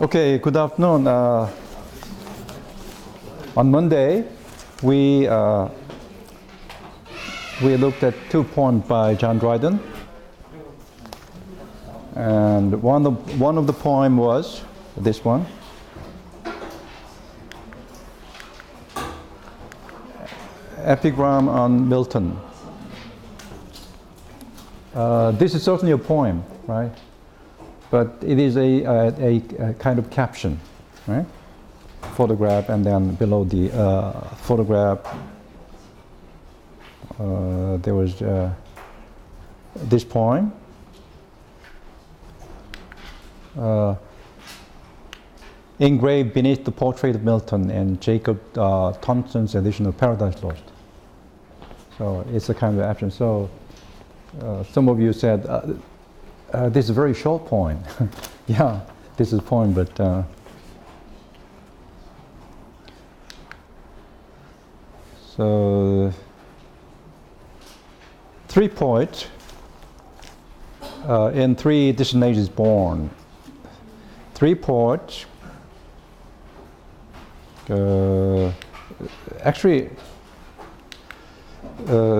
Okay, good afternoon. On Monday, we looked at 2 poems by John Dryden, and one of the poem was this one. Epigram on Milton. This is certainly a poem, right? But it is a kind of caption, right? Photograph, and then below the photograph, there was this poem. Engraved beneath the portrait of Milton in Jacob Thompson's edition of Paradise Lost. So it's a kind of action. So some of you said, this is a very short poem. Yeah, this is a poem, but so 3 poets in 3 different ages born. 3 poets. Actually,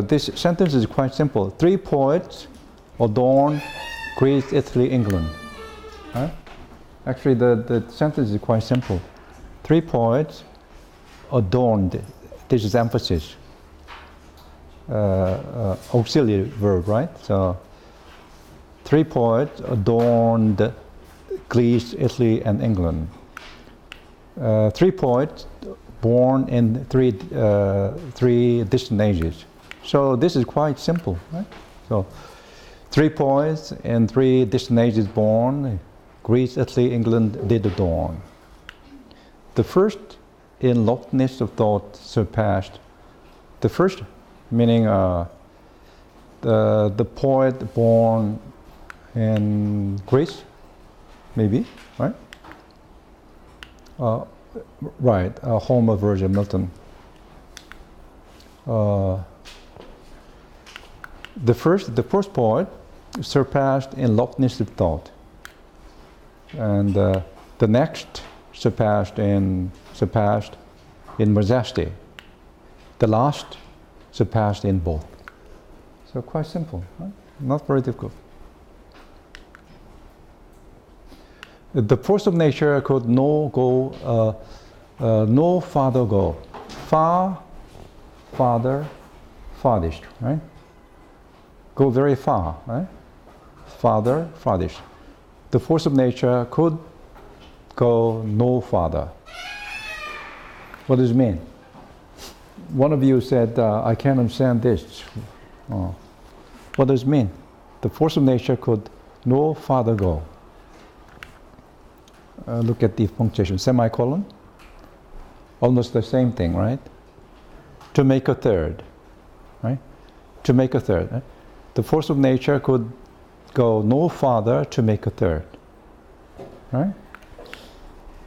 this sentence is quite simple. 3 poets adorn Greece, Italy, England. Right? Actually, the sentence is quite simple. 3 poets adorned. This is emphasis. Auxiliary verb, right? So, 3 poets adorned Greece, Italy, and England. 3 poets born in 3 distant ages. So this is quite simple, right? So 3 poets in 3 distant ages born, Greece, Italy, England did adorn. The first in loftiness of thought surpassed. The first meaning the poet born in Greece, maybe, right? Right, Homer, Virgil, Milton. The first poet surpassed in loftiness of thought, and the next surpassed in majesty. The last surpassed in both. So quite simple, right? Not very difficult. The force of nature could no farther go. Far, farther, farthest, right? Go very far, right? Farther, farthest. The force of nature could go no farther. What does it mean? One of you said, I can't understand this. Oh. What does it mean? The force of nature could no farther go. Look at the punctuation, semicolon. Almost the same thing, right? To make a third, right? To make a third. Right? The force of nature could go no farther to make a third, right?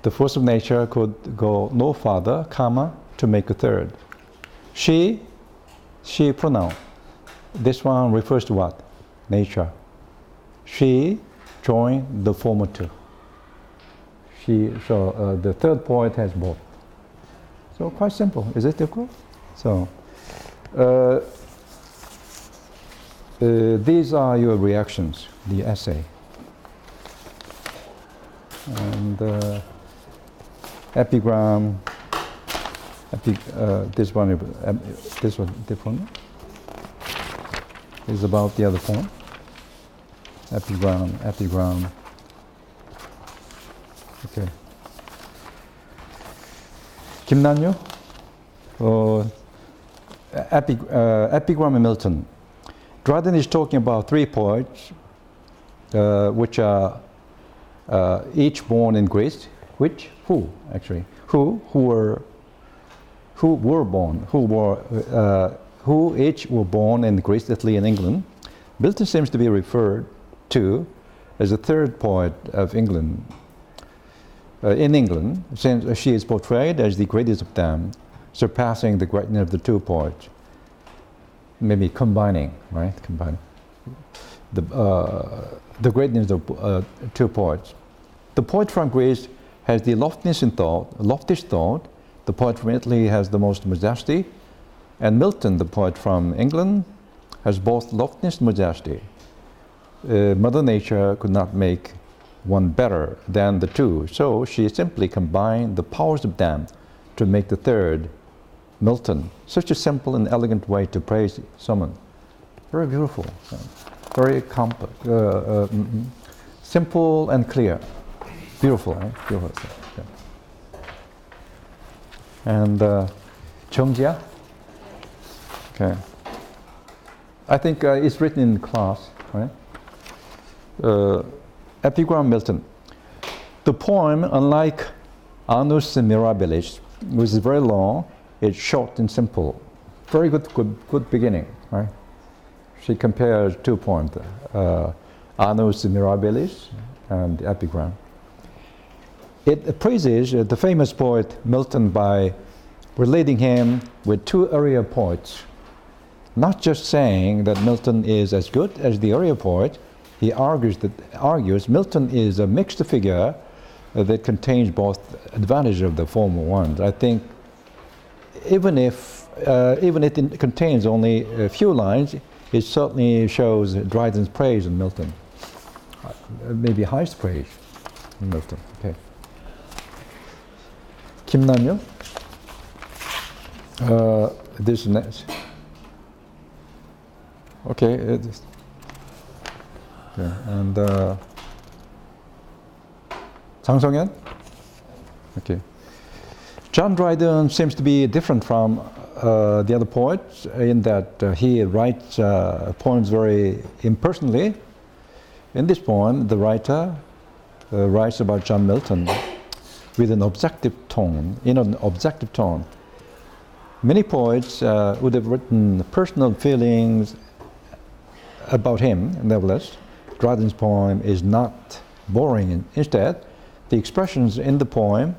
The force of nature could go no farther, comma, to make a third. She pronoun. This one refers to what? Nature. She joined the former 2. So the third poet has both. So quite simple. Is it difficult? So these are your reactions, the essay. And epigram. This one different. Is about the other poem. Epigram. Okay. 김난요? Epigram in Milton. Dryden is talking about 3 poets, which are each born in Greece. Who each were born in Greece, Italy, and England. Milton seems to be referred to as the 3rd poet of England. In England, since she is portrayed as the greatest of them, surpassing the greatness of the 2 poets. Maybe combining, right? Combining. The greatness of 2 poets. The poet from Greece has the loftiest thought. The poet from Italy has the most majesty. And Milton, the poet from England, has both loftiness and majesty. Mother Nature could not make one better than the two, so she simply combined the powers of them to make the third, Milton. Such a simple and elegant way to praise someone. Very beautiful, very complex, simple and clear. Beautiful, right? Beautiful. Yeah. And Cheongjia. Okay. I think it's written in class, right? Epigram Milton. The poem, unlike Annus Mirabilis, which is very long, it's short and simple. Very good beginning, right? She compares two poems, Annus Mirabilis and Epigram. It praises the famous poet Milton by relating him with two earlier poets. Not just saying that Milton is as good as the earlier poet, he argues Milton is a mixed figure that contains both advantages of the former ones. I think even if it contains only a few lines, it certainly shows Dryden's praise in Milton, maybe highest praise in Milton. Okay. Kim Nam-yeol. This next. Okay, and Jang Song-yeon. Okay, John Dryden seems to be different from the other poets in that he writes poems very impersonally. In this poem, the writer writes about John Milton with an objective tone. In an objective tone, many poets would have written personal feelings about him. Nevertheless, Dryden's poem is not boring. Instead, the expressions in the poem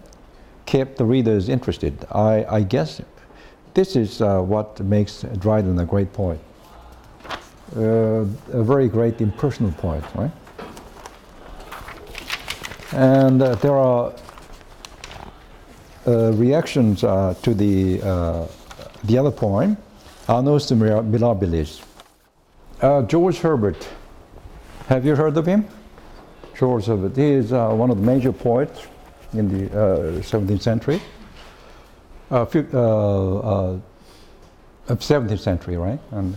kept the readers interested. I guess this is what makes Dryden a great poet. A very great impersonal poet, right? And there are reactions to the other poem, Annus Mirabilis. George Herbert, have you heard of him? George Herbert, he is one of the major poets in the 17th century. 17th century, right? And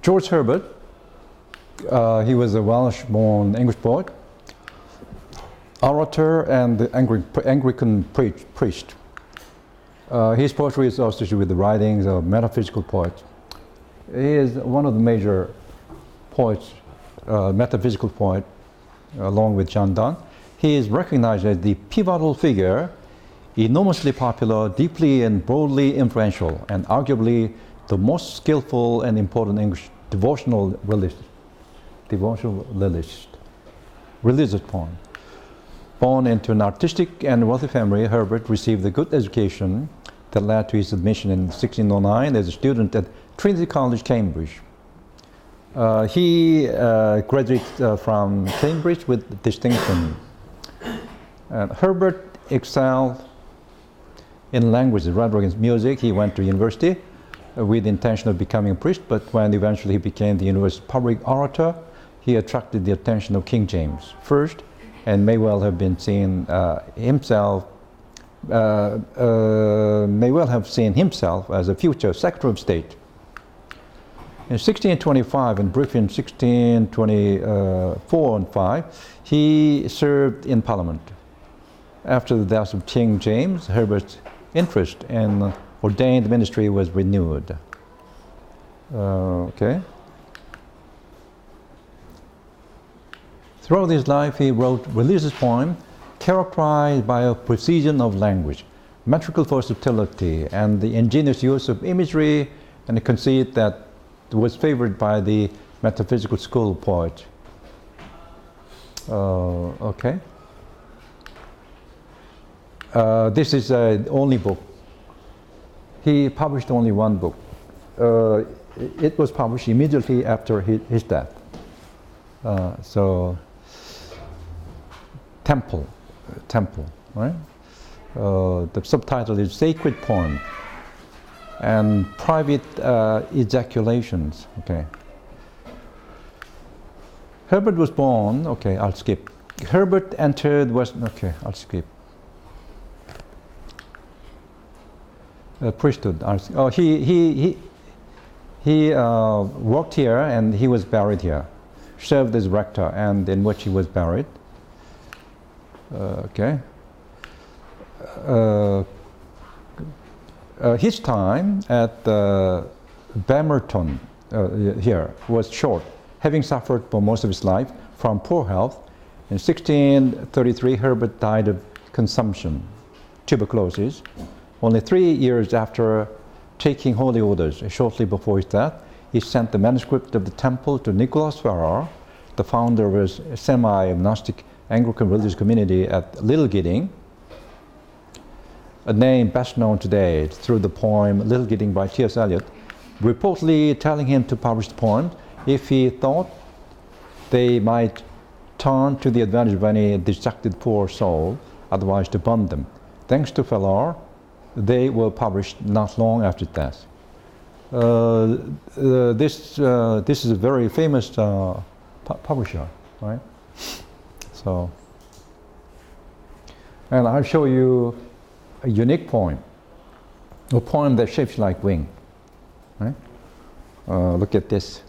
George Herbert, he was a Welsh-born English poet, orator, and Anglican priest. His poetry is associated with the writings of metaphysical poets. He is one of the major poets, metaphysical poet, along with John Donne. He is recognized as the pivotal figure, enormously popular, deeply and broadly influential, and arguably the most skillful and important English devotional religious poem. Born into an artistic and wealthy family, Herbert received a good education that led to his admission in 1609 as a student at Trinity College, Cambridge. He graduated from Cambridge with distinction. Herbert excelled in languages, rhetoric, and music. He went to university with the intention of becoming a priest, but when eventually he became the university's public orator, he attracted the attention of King James first, and may well have been seen himself as a future Secretary of State. In 1625 and briefly in 1624 and 5, he served in Parliament. After the death of King James, Herbert's interest in ordained ministry was renewed. Okay. Throughout his life, he wrote religious poems characterized by a precision of language, metrical versatility, and the ingenious use of imagery and a conceit that was favored by the metaphysical school poet. Okay. This is the only book. He published only one book. it was published immediately after his death. So, Temple, right? The subtitle is Sacred Poem and Private Ejaculations. Okay. Herbert was born. Okay, I'll skip. Herbert entered Western. Okay, I'll skip. Priesthood. He worked here and he was buried here. Served as rector, and in which he was buried. Okay. His time at Bemerton here was short, having suffered for most of his life from poor health. In 1633, Herbert died of consumption, tuberculosis, only 3 years after taking holy orders. Shortly before his death, he sent the manuscript of the temple to Nicholas Ferrar, the founder of his semi-monastic Anglican religious community at Little Gidding, a name best known today through the poem Little Gidding by T.S. Eliot, reportedly telling him to publish the poem if he thought they might turn to the advantage of any dejected poor soul, otherwise to burn them. Thanks to Ferrar, they were published not long after death. This is a very famous publisher, right? So, and I'll show you a unique poem, a poem that shapes like wing, right? Look at this.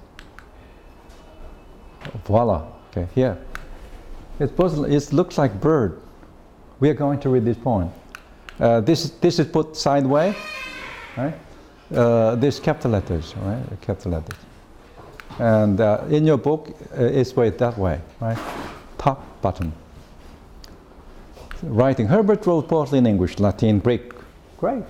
Voila. Okay, here. It looks like bird. We are going to read this poem. This is put sideways, right? This capital letters, right? Capital letters. And in your book, it's put that way, right? Top button. Writing. Herbert wrote partly in English, Latin, Greek. Great.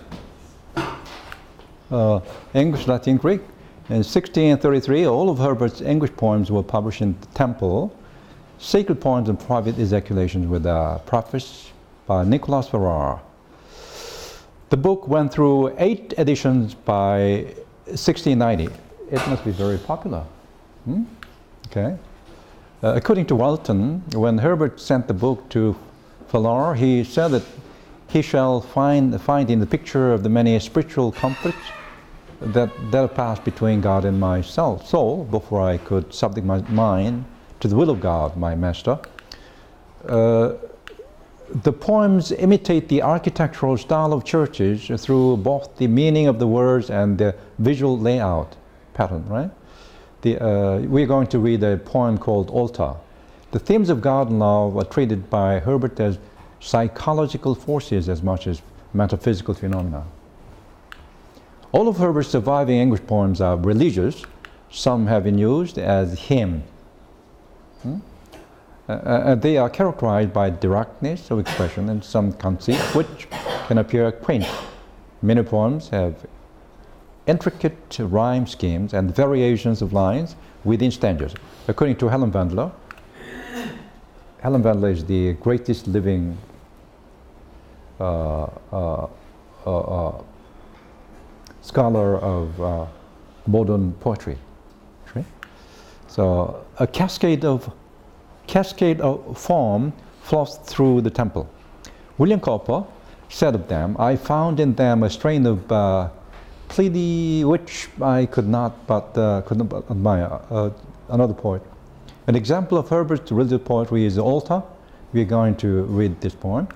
English, Latin, Greek. In 1633, all of Herbert's English poems were published in the Temple. Sacred Poems and Private Ejaculations with a preface by Nicholas Ferrar. The book went through 8 editions by 1690. It must be very popular. Okay. According to Walton, when Herbert sent the book to Ferrar, he said that he shall find in the picture of the many spiritual conflicts that passed between God and my soul before I could subject my mind to the will of God, my master. The poems imitate the architectural style of churches through both the meaning of the words and the visual layout pattern, right? We're going to read a poem called Altar. The themes of God and love are treated by Herbert as psychological forces as much as metaphysical phenomena. All of Herbert's surviving English poems are religious. Some have been used as hymn. They are characterized by directness of expression and some conceit, which can appear quaint. Many poems have intricate rhyme schemes and variations of lines within stanzas. According to Helen Vandler is the greatest living scholar of modern poetry. So a cascade of form flows through the temple. William Cowper said of them, I found in them a strain of pleady which I could not but admire. Another poet. An example of Herbert's religious poetry is the Altar. We are going to read this poem.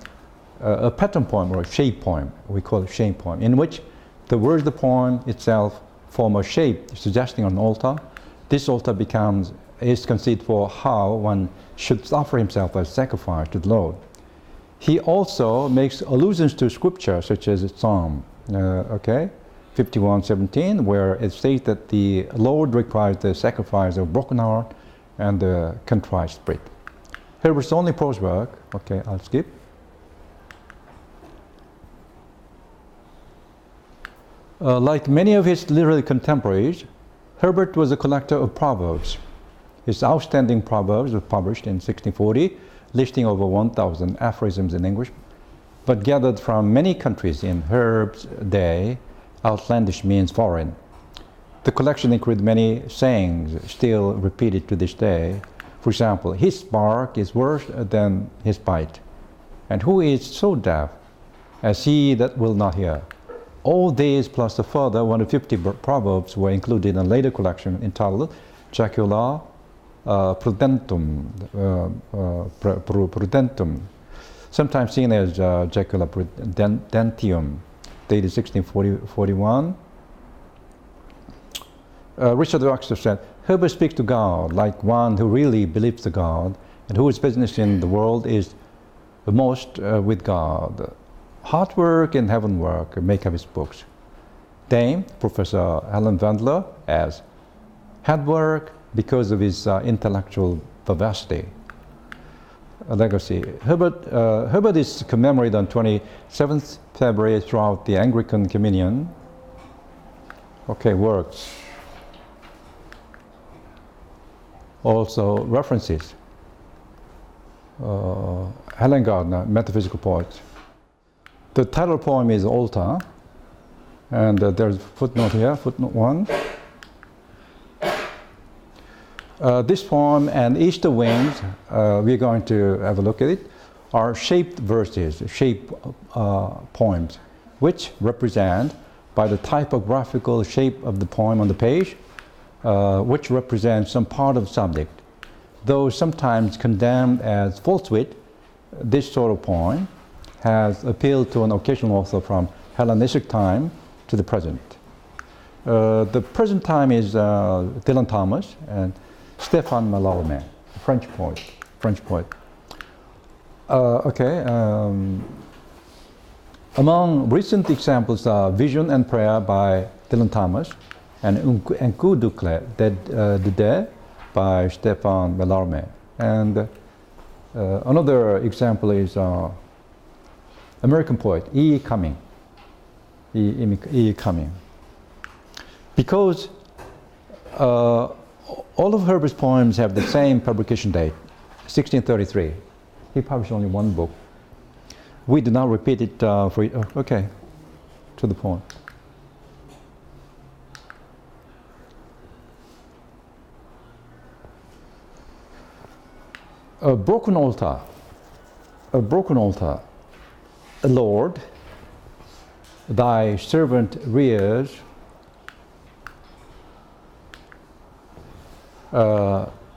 A pattern poem or a shape poem, we call it shape poem, in which the words of the poem itself form a shape suggesting an altar. This altar is conceived for how one should offer himself as sacrifice to the Lord. He also makes allusions to scripture such as Psalm 51:17, where it states that the Lord requires the sacrifice of broken heart and the contrite spirit. Herbert's only prose work, okay, I'll skip. Like many of his literary contemporaries, Herbert was a collector of proverbs. His outstanding proverbs were published in 1640, listing over 1,000 aphorisms in English, but gathered from many countries. In Herbert's day, outlandish means foreign. The collection includes many sayings still repeated to this day. For example, his bark is worse than his bite. And who is so deaf as he that will not hear? All these plus the further 150 proverbs were included in a later collection entitled Jacula Prudentum, sometimes seen as Jacula Prudentium, dated 1641. Richard Baxter said, Herbert speaks to God like one who really believes the God and whose business in the world is the most with God. Hard work and heaven work make up his books. Dame Professor Helen Wendler as head work because of his intellectual vivacity. A legacy. Herbert is commemorated on 27th February throughout the Anglican Communion. Okay, works. Also references. Helen Gardner, metaphysical poet. The title poem is Altar, and there's a footnote here, footnote 1. This poem and Easter Wings, we're going to have a look at it, are shaped verses, shaped poems, which represent by the typographical shape of the poem on the page, which represents some part of the subject. Though sometimes condemned as false-wit, this sort of poem has appealed to an occasional author from Hellenistic time to the present. The present time is Dylan Thomas and Stéphane Mallarmé, French poet. Among recent examples are Vision and Prayer by Dylan Thomas and Un coup de dé by Stéphane Mallarmé. And another example is American poet E. Cumming. E. Cumming. Because all of Herbert's poems have the same publication date, 1633. He published only one book. We do not repeat it okay, to the point. A broken altar. Lord, thy servant rears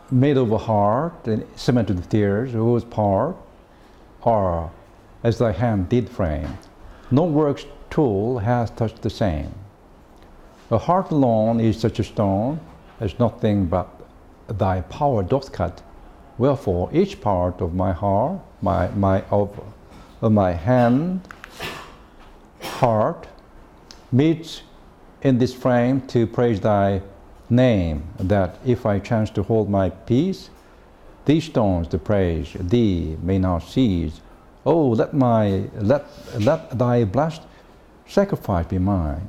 made of a heart and cemented with tears, whose part are as thy hand did frame. No work's tool has touched the same. A heart alone is such a stone as nothing but thy power doth cut. Wherefore each part of my heart, of my hand, heart, meets in this frame to praise thy name, that if I chance to hold my peace, these stones to praise thee may not cease. Oh, let thy blessed sacrifice be mine,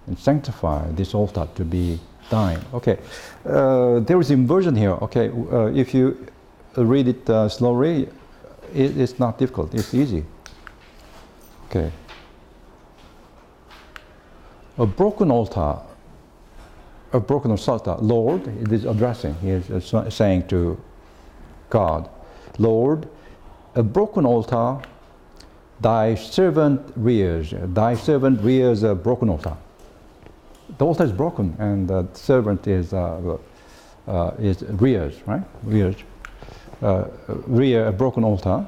and sanctify this altar to be thine. Okay, there is inversion here. Okay, if you read it slowly, it's not difficult. It's easy. Okay. A broken altar. Lord, it is addressing. He is saying to God, Lord, a broken altar, thy servant rears. Thy servant rears a broken altar. The altar is broken, and the servant is rears, right? Rears. Rear a broken altar.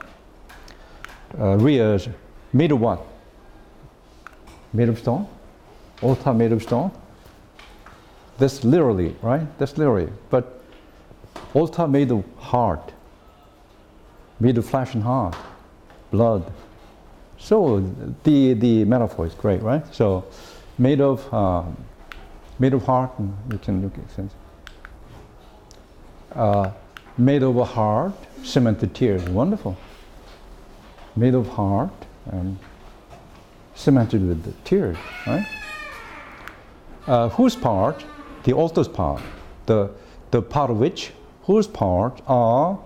Rears made of what? Made of stone? Altar made of stone? That's literally, right? That's literally. But altar made of heart, made of flesh and heart, blood. So the metaphor is great, right? So made of heart, and you can sense. Made of a heart, cemented tears. Wonderful. Made of heart and cemented with the tears, right? Whose part? The altar's part. The part of which, whose part are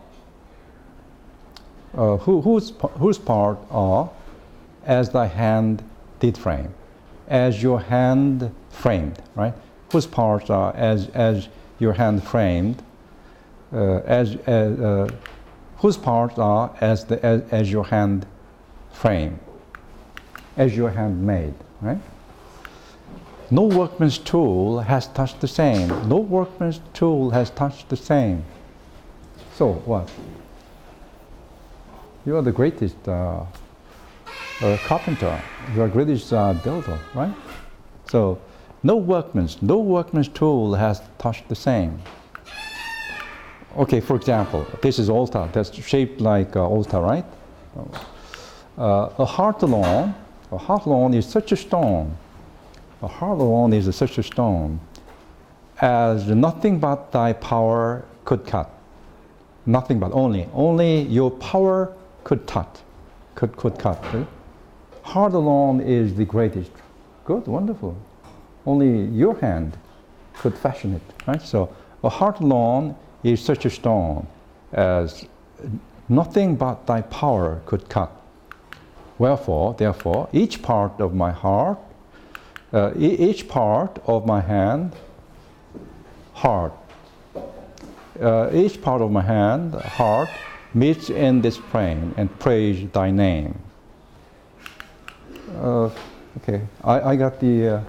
whose part are as thy hand did frame, as your hand framed, right? whose parts are as your hand framed, whose parts are as your hand frame, as your hand made, right? No workman's tool has touched the same. No workman's tool has touched the same. So what? You are the greatest carpenter. You are the greatest builder, right? So no workman's tool has touched the same. Okay, for example, this is altar. That's shaped like altar, right? A heart alone is such a stone. A heart alone is such a stone as nothing but thy power could cut. Nothing but only your power could cut. Right? Heart alone is the greatest. Good, wonderful. Only your hand could fashion it, right? So a heart alone is such a stone as nothing but thy power could cut. Wherefore, therefore, each part of my heart, each part of my hand, heart, each part of my hand, heart, meets in this frame and praise thy name. Okay, I got the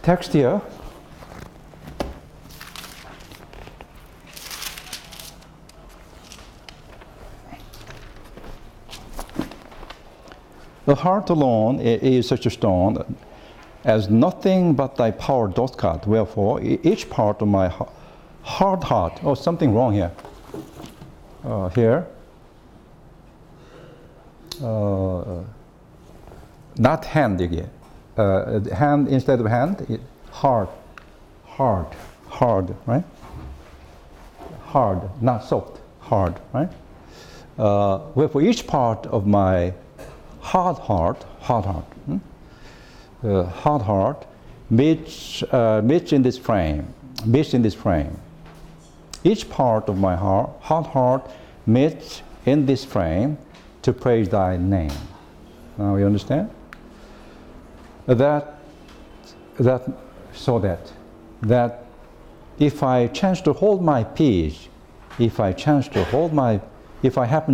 text here. The heart alone is such a stone as nothing but thy power doth cut. Wherefore, each part of my heart. Oh, something wrong here. Here. Not hand again. Hand instead of hand. Hard, right? Hard, not soft. Hard, right? Wherefore, each part of my hard heart meets in this frame. Each part of my hard heart meets in this frame to praise thy name. Now you understand? That if I chance to hold my peace, if I happen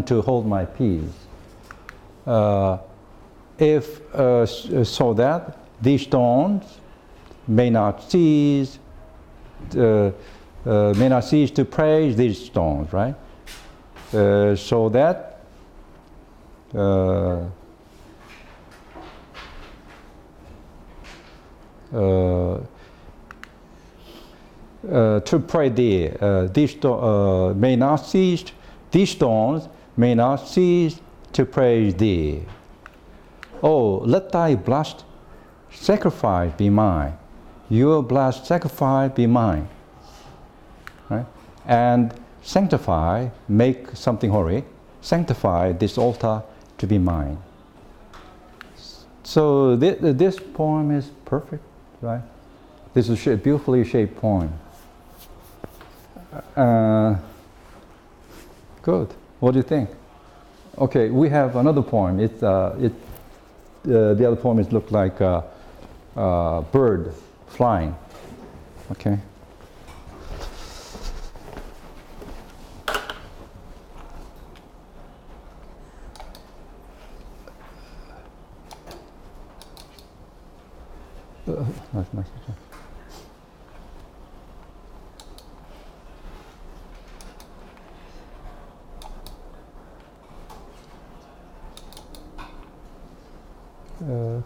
to hold my peace, so that these stones may not cease to praise these stones, right? So that to pray thee, these stones may not cease. These stones may not cease to praise thee. Oh, let thy blessed sacrifice be mine. Your blessed sacrifice be mine. Right? And sanctify, make something holy, sanctify this altar to be mine. So this poem is perfect, right? This is a beautifully shaped poem. Good. What do you think? Okay, we have another poem. The other poem looks like a bird flying. Okay. Nice.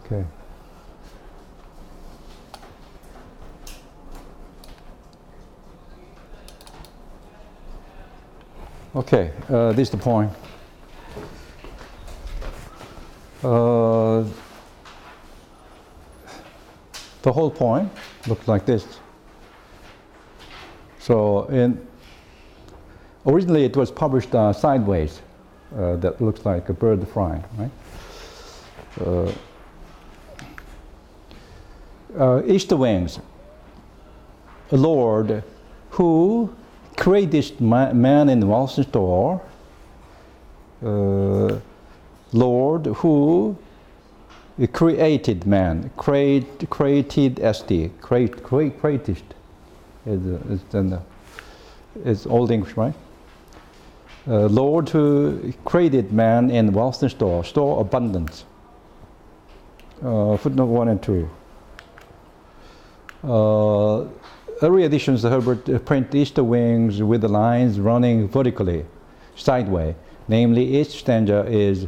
Okay. Okay, this is the poem. The whole poem looks like this. So, originally it was published sideways. That looks like a bird flying, right? Easter wings. Lord, who created man in the Wilson store, Lord, who created man, created st, creatist. It's Old English, right? Lord who created man in wealth and store abundance. Footnote 1 and 2. Early editions of Herbert print Easter wings with the lines running vertically, sideways. Namely, each stanza is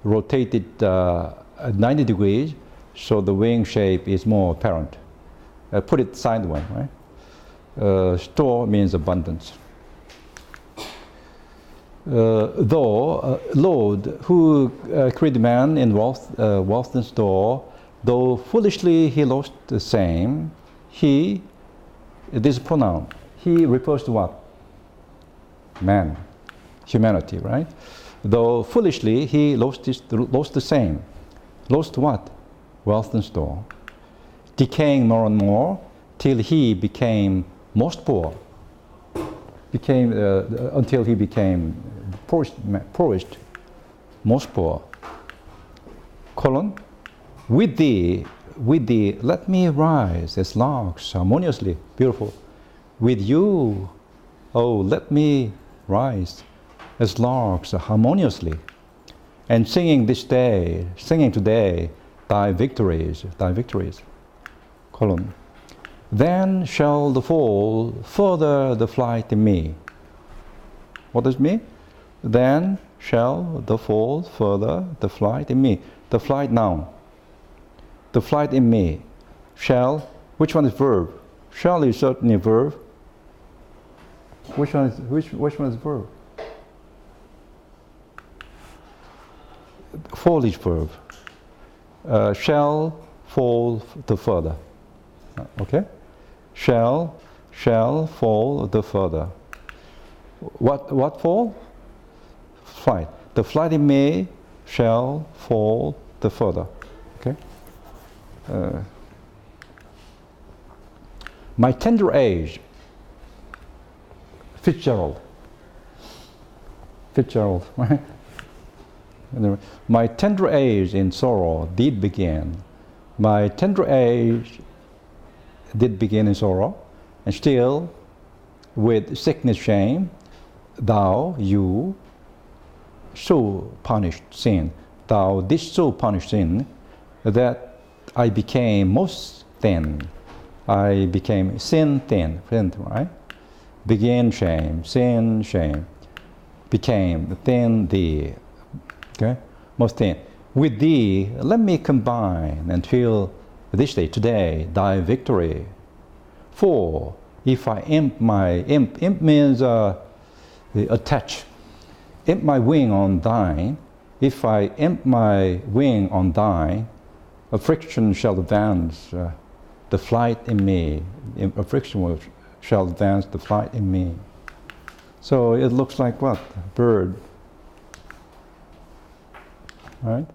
rotated 90 degrees, so the wing shape is more apparent. Put it sideways, right? Store means abundance. Though Lord, who created man in wealth and store, though foolishly he lost the same, he, this pronoun, he refers to what? Man, humanity, right? Though foolishly he lost the same. Lost what? Wealth and store. Decaying more and more till he became most poor. Until he became poorest, most poor. Colon. With thee, let me rise as larks harmoniously. Beautiful. With you, oh, let me rise as larks harmoniously. And singing today, thy victories. Colon. Then shall the fall further the flight in me. What does it mean? Then shall the fall further the flight in me. The flight noun. The flight in me. Shall, which one is verb? Shall is certainly a verb. Which one is verb? Fall is verb. Shall fall the further. Okay? Shall fall the further. What fall? Flight. The flight in me shall fall the further. Okay? My tender age. Fitzgerald, right? My tender age in sorrow did begin. My tender age did begin in sorrow, and still with sickness, shame, you so punished sin. Thou didst so punish sin that I became most thin. I became sin thin, right? Begin shame, sin, shame. Became thin thee. Okay? Most thin. With thee, let me combine and feel this day, today, thy victory. For if I imp means attach. Imp my wing on thine. If I imp my wing on thine, affliction shall advance the flight in me. Affliction shall advance the flight in me. So it looks like what? Bird. Right?